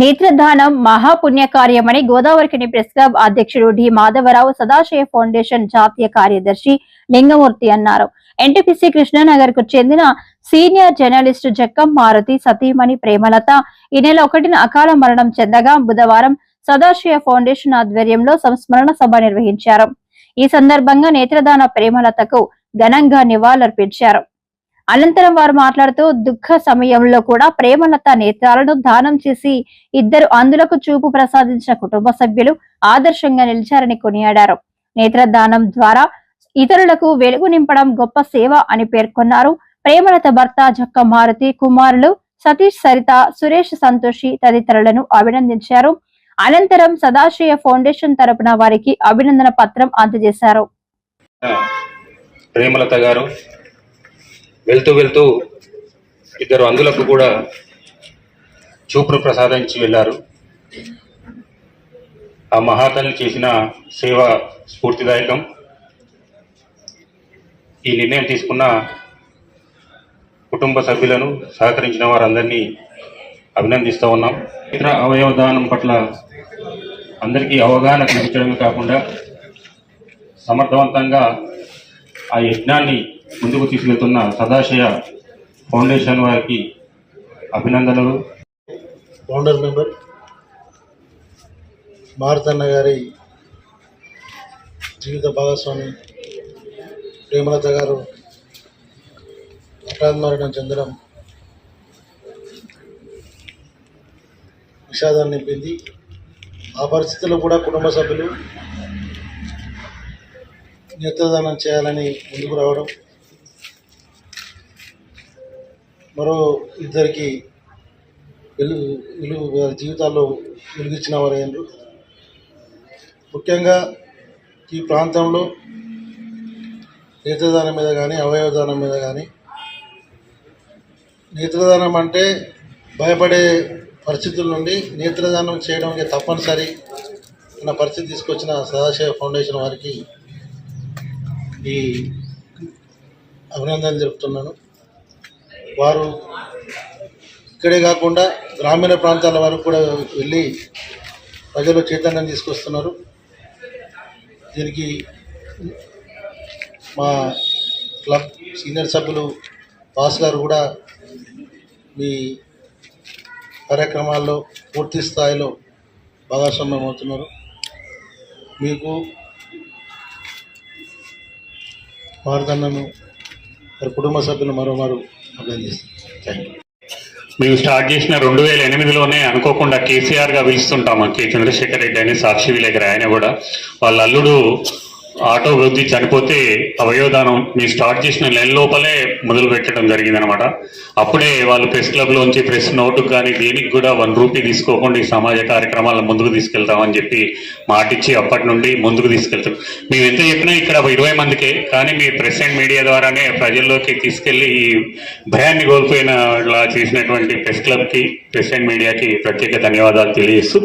నేత్రదానం మహాపుణ్యకార్యమని Godavarikhani press club అధ్యక్షుడు D Madhavarao Sadasaya foundation జాతీయ కార్యదర్శి లింగమూర్తి అన్నారు. ఎన్టీపీసీ కృష్ణానగర్ కు చెందిన సీనియర్ జర్నలిస్టు జక్కం మారుతి సతీమణి ప్రేమలత ఈ నెల 1న అకాల మరణం చెందగా బుధవారం సదాశయ ఫౌండేషన్ ఆధ్వర్యంలో సంస్మరణ సభ నిర్వహించారు. ఈ సందర్భంగా నేత్రదాన ప్రేమలతకు ఘనంగా నివాళులర్పించారు. అనంతరం వారు మాట్లాడుతూ దుఃఖ సమయంలో కూడా ప్రేమలత నేత్రాలను దానం చేసి ఇద్దరు అందులకు చూపు ప్రసాదించిన కుటుంబ సభ్యులు ఆదర్శంగా నిలిచారని కొనియాడారు. నేత్రదానం ద్వారా ఇతరులకు వెలుగు నింపడం గొప్ప సేవ అని పేర్కొన్నారు. ప్రేమలత భర్త జక్క మారుతి, కుమారులు సతీష్, సరిత, సురేష్, సంతోషి తదితరులను అభినందించారు. అనంతరం సదాశయ ఫౌండేషన్ తరపున వారికి అభినందన పత్రం అందజేశారు. ప్రేమలత గారు వెళ్తూ వెళ్తూ ఇద్దరు అందులకు కూడా చూపును ప్రసాదించి వెళ్ళారు. ఆ మహాతల్లి చేసిన సేవ స్ఫూర్తిదాయకం. ఈ నిర్ణయం తీసుకున్న కుటుంబ సభ్యులను సహకరించిన వారందరినీ అభినందిస్తూ ఉన్నాం. ఇతర అవయవ దానం పట్ల అందరికీ అవగాహన కల్పించడమే కాకుండా సమర్థవంతంగా ఆ యజ్ఞాన్ని ముందుకు తీసుకెళ్తున్న సదాశయ ఫౌండేషన్ వారికి అభినందనలు. ఫౌండర్ మెంబర్ మారుతన్న గారి జీవిత భాగస్వామి ప్రేమలత గారు హఠాత్ మరణం చెందడం విషాదాన్ని నింపింది. ఆ పరిస్థితుల్లో కూడా కుటుంబ సభ్యులు నేత్రదానం చేయాలని ముందుకు రావడం, మరో ఇద్దరికి వారి జీవితాల్లో వెలిగించిన వారు. ముఖ్యంగా ఈ ప్రాంతంలో నేత్రదానం మీద కానీ అవయవదానం మీద కానీ, నేత్రదానం అంటే భయపడే పరిస్థితుల నుండి నేత్రదానం చేయడం తప్పనిసరి అన్న పరిస్థితి తీసుకొచ్చిన సదాశివ ఫౌండేషన్ వారికి ఈ అభినందనలు తెలుపుతున్నాను. వారు ఇక్కడే కాకుండా గ్రామీణ ప్రాంతాల వరకు కూడా వెళ్ళి ప్రజలు చైతన్యం తీసుకొస్తున్నారు. దీనికి మా క్లబ్ సీనియర్ సభ్యులు బాస్ గారు కూడా మీ కార్యక్రమాల్లో పూర్తి స్థాయిలో భాగస్వామ్యం అవుతున్నారు. మీకు మారుదన్నను వారి కుటుంబ సభ్యులు మరోమారు అభినందిస్తాను. Thank you. మేము స్టార్ట్ చేసిన 2008లోనే అనుకోకుండా కేసీఆర్గా పిలుస్తుంటాము. కె చంద్రశేఖర్ రెడ్డి అని సాక్షి విలేకరి. ఆయన కూడా వాళ్ళ అల్లుడు ఆటో వృద్ధి చనిపోతే అవయవదానం మేము స్టార్ట్ చేసిన నెల లోపలే మొదలు పెట్టడం జరిగిందనమాట. అప్పుడే వాళ్ళు ప్రెస్ క్లబ్లోంచి ప్రెస్ నోటుకు కానీ దేనికి కూడా 1 రూపీ తీసుకోకుండా ఈ సమాజ కార్యక్రమాలను ముందుకు తీసుకెళ్తామని చెప్పి మాటిచ్చి అప్పటి నుండి ముందుకు తీసుకెళ్తాం. మేము ఎంత చెప్పినా ఇక్కడ 20 మందికే, కానీ మీ ప్రెస్ అండ్ మీడియా ద్వారానే ప్రజల్లోకి తీసుకెళ్లి ఈ భయాన్ని కోల్పోయినలా చేసినటువంటి ప్రెస్ క్లబ్కి, ప్రెస్ అండ్ మీడియాకి ప్రత్యేక ధన్యవాదాలు తెలియజేస్తూ